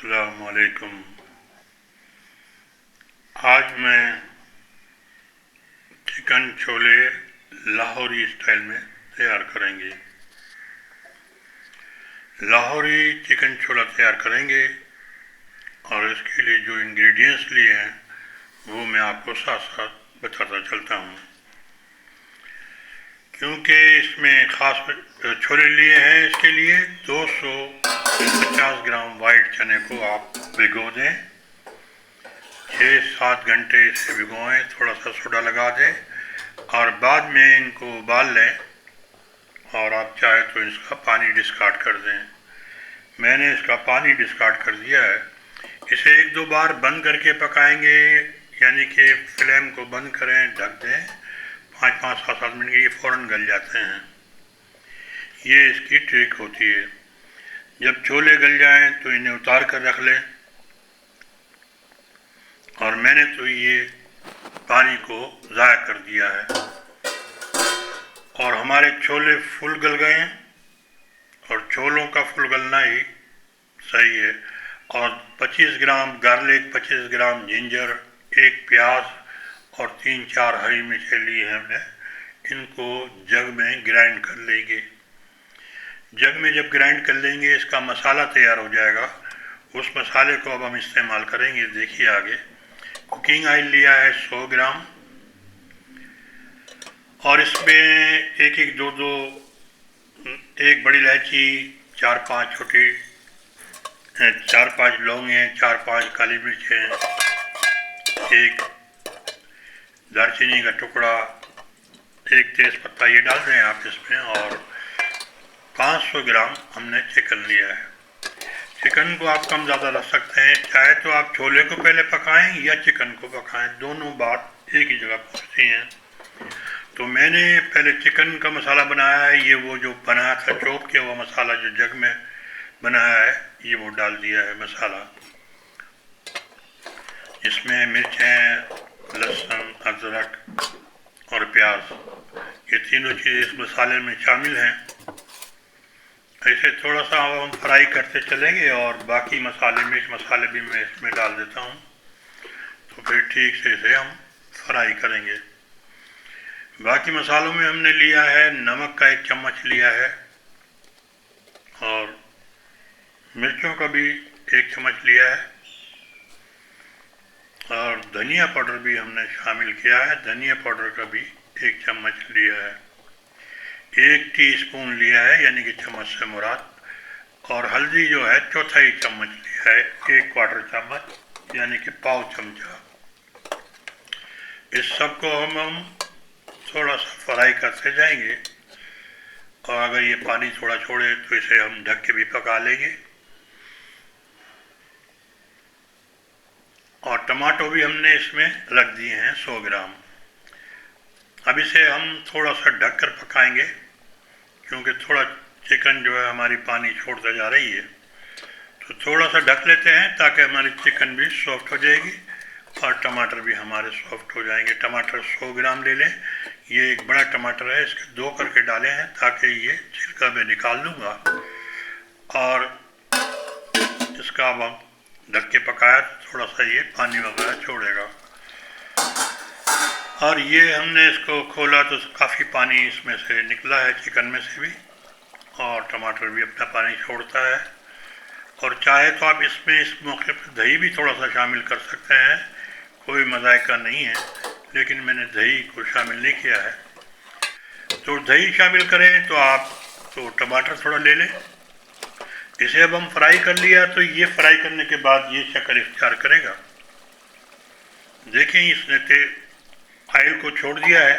अस्सलाम वालेकुम। आज मैं चिकन छोले लाहौरी स्टाइल में तैयार करेंगे। लाहौरी चिकन छोला तैयार करेंगे और इसके लिए जो इंग्रेडिएंट्स लिए हैं वो मैं आपको साथ साथ बताता चलता हूँ। क्योंकि इसमें ख़ास छोले लिए हैं, इसके लिए 250 ग्राम वाइट चने को आप भिगो दें, 6-7 घंटे इसे भिगोएं, थोड़ा सा सोडा लगा दें और बाद में इनको उबाल लें और आप चाहे तो इसका पानी डिस्कार्ड कर दें। मैंने इसका पानी डिस्कार्ड कर दिया है। इसे 1-2 बार बंद करके पकाएंगे, यानी कि फ्लेम को बंद करें, ढक दें, 5-5, 7-7 मिनट के, ये फ़ौरन गल जाते हैं। ये इसकी ट्रिक होती है। जब छोले गल जाएं तो इन्हें उतार कर रख लें और मैंने तो ये पानी को ज़ाया कर दिया है और हमारे छोले फुल गल गए हैं और छोलों का फुल गलना ही सही है। और 25 ग्राम गार्लिक, 25 ग्राम जिंजर, 1 प्याज और 3-4 हरी मिर्चें ली हैं हमने। इनको जग में ग्राइंड कर लेंगे। जग में जब ग्राइंड कर लेंगे इसका मसाला तैयार हो जाएगा। उस मसाले को अब हम इस्तेमाल करेंगे। देखिए आगे कुकिंग ऑयल लिया है 100 ग्राम और इसमें एक 2 एक बड़ी इलायची, 4-5 छोटी 4-5 लौंगें, 4-5 काली मिर्चें, 1 दालचीनी का टुकड़ा, 1 तेज पत्ता, ये डाल रहे हैं आप इसमें। और 500 ग्राम हमने चिकन लिया है। चिकन को आप कम ज़्यादा रख सकते हैं, चाहे तो आप छोले को पहले पकाएं या चिकन को पकाएं, दोनों बात एक ही जगह पहुँचती हैं। तो मैंने पहले चिकन का मसाला बनाया है, ये वो जो बनाया था चॉप किया हुआ मसाला जो जग में बनाया है, ये वो डाल दिया है मसाला। इसमें मिर्चें, लहसुन, अदरक और प्याज, ये तीनों चीज़ें इस मसाले में शामिल हैं। ऐसे थोड़ा सा हम फ्राई करते चलेंगे और बाकी मसाले, मिर्च मसाले भी मैं इसमें डाल देता हूँ, तो फिर ठीक से इसे हम फ्राई करेंगे। बाकी मसालों में हमने लिया है नमक का 1 चम्मच लिया है और मिर्चों का भी 1 चम्मच लिया है और धनिया पाउडर भी हमने शामिल किया है। धनिया पाउडर का भी 1 चम्मच लिया है। 1 टीस्पून लिया है, यानी कि चम्मच से मुराद। और हल्दी जो है 1/4 चम्मच लिया है, 1/4 चम्मच, यानी कि पाव चमचा। इस सब को हम थोड़ा सा फ्राई करते जाएंगे और अगर ये पानी थोड़ा छोड़े तो इसे हम ढक के भी पका लेंगे। और टमाटो भी हमने इसमें रख दिए हैं 100 ग्राम। अब इसे हम थोड़ा सा ढक कर पकाएंगे, क्योंकि थोड़ा चिकन जो है हमारी पानी छोड़ता जा रही है, तो थोड़ा सा ढक लेते हैं ताकि हमारी चिकन भी सॉफ्ट हो जाएगी और टमाटर भी हमारे सॉफ्ट हो जाएंगे। टमाटर 100 ग्राम ले लें। ये एक बड़ा टमाटर है, इसके 2 करके डाले हैं ताकि ये छिलका मैं निकाल दूंगा। और इसका अब हम ढक के पकाया तो थोड़ा सा ये पानी वगैरह छोड़ेगा। और ये हमने इसको खोला तो काफ़ी पानी इसमें से निकला है, चिकन में से भी, और टमाटर भी अपना पानी छोड़ता है। और चाहे तो आप इसमें इस मौके पर दही भी थोड़ा सा शामिल कर सकते हैं, कोई मज़ायका नहीं है, लेकिन मैंने दही को शामिल नहीं किया है। तो दही शामिल करें तो आप तो टमाटर थोड़ा ले लें। इसे अब हम फ्राई कर लिया, तो ये फ्राई करने के बाद ये शक्ल इख्तियार करेगा। देखें इसने ऑयल को छोड़ दिया है।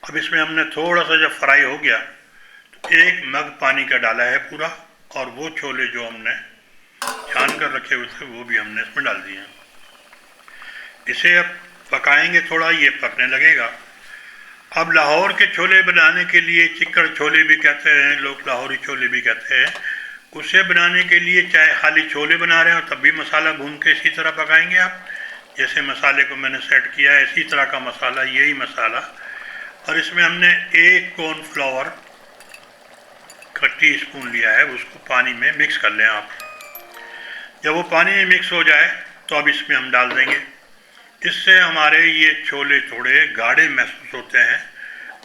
अब इसमें हमने थोड़ा सा जब फ्राई हो गया तो 1 मग पानी का डाला है पूरा, और वो छोले जो हमने छान कर रखे हुए थे वो भी हमने इसमें डाल दिए। इसे अब पकाएंगे थोड़ा, ये पकने लगेगा। अब लाहौर के छोले बनाने के लिए, चिकन छोले भी कहते हैं लोग, लाहौरी छोले भी कहते हैं, उसे बनाने के लिए चाहे खाली छोले बना रहे हो तब भी मसाला भून के इसी तरह पकाएंगे आप, जैसे मसाले को मैंने सेट किया है इसी तरह का मसाला, यही मसाला। और इसमें हमने 1 कॉर्नफ्लावर का टीस्पून लिया है, उसको पानी में मिक्स कर लें आप। जब वो पानी में मिक्स हो जाए तो अब इसमें हम डाल देंगे। इससे हमारे ये छोले थोड़े गाढ़े महसूस होते हैं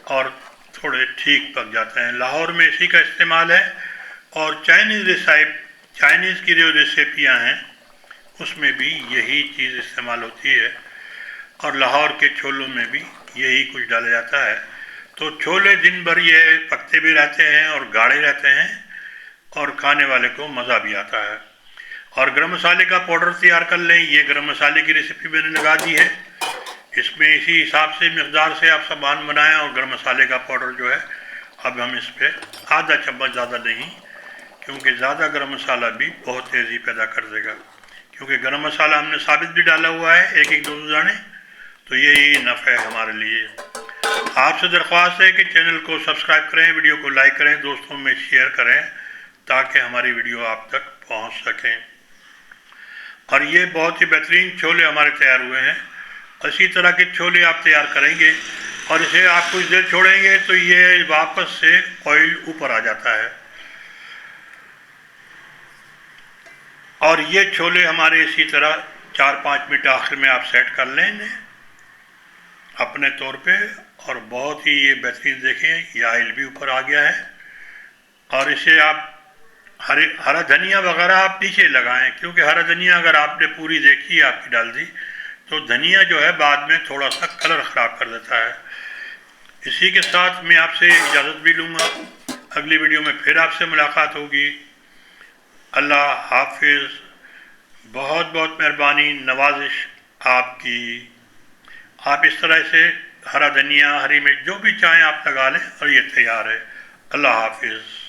और थोड़े ठीक पक जाते हैं। लाहौर में इसी का इस्तेमाल है और चाइनीज़ की जो रेसिपियाँ हैं उसमें भी यही चीज़ इस्तेमाल होती है और लाहौर के छोलों में भी यही कुछ डाला जाता है। तो छोले दिन भर ये पकते भी रहते हैं और गाढ़े रहते हैं और खाने वाले को मज़ा भी आता है। और गरम मसाले का पाउडर तैयार कर लें। ये गरम मसाले की रेसिपी मैंने लगा दी है। इसमें इसी हिसाब से मकदार से आप सामान बनाएं। और गरम मसाले का पाउडर जो है अब हम इस पर आधा चम्मच, ज़्यादा नहीं, क्योंकि ज़्यादा गरम मसाला भी बहुत तेज़ी पैदा कर देगा। क्योंकि गरम मसाला हमने साबित भी डाला हुआ है, एक एक दो दाने, तो यही नफ़ है हमारे लिए। आपसे दरख्वास्त है कि चैनल को सब्सक्राइब करें, वीडियो को लाइक करें, दोस्तों में शेयर करें ताकि हमारी वीडियो आप तक पहुंच सकें। और ये बहुत ही बेहतरीन छोले हमारे तैयार हुए हैं। इसी तरह के छोले आप तैयार करेंगे और इसे आप कुछ देर छोड़ेंगे तो ये वापस से ऑयल ऊपर आ जाता है। और ये छोले हमारे इसी तरह 4-5 मिनट आखिर में आप सेट कर लें इन्हें अपने तौर पे। और बहुत ही ये बेहतरीन, देखें ये ऑयल भी ऊपर आ गया है। और इसे आप हरा धनिया वगैरह आप नीचे लगाएं, क्योंकि हरा धनिया अगर आपने पूरी देखी आपकी डाल दी तो धनिया जो है बाद में थोड़ा सा कलर ख़राब कर देता है। इसी के साथ मैं आपसे इजाज़त भी लूँगा। अगली वीडियो में फिर आपसे मुलाकात होगी। अल्लाह हाफिज़। बहुत बहुत मेहरबानी, नवाजिश आपकी। आप इस तरह से हरा धनिया, हरी मिर्च जो भी चाहें आप लगा लें और ये तैयार है। अल्लाह हाफिज़।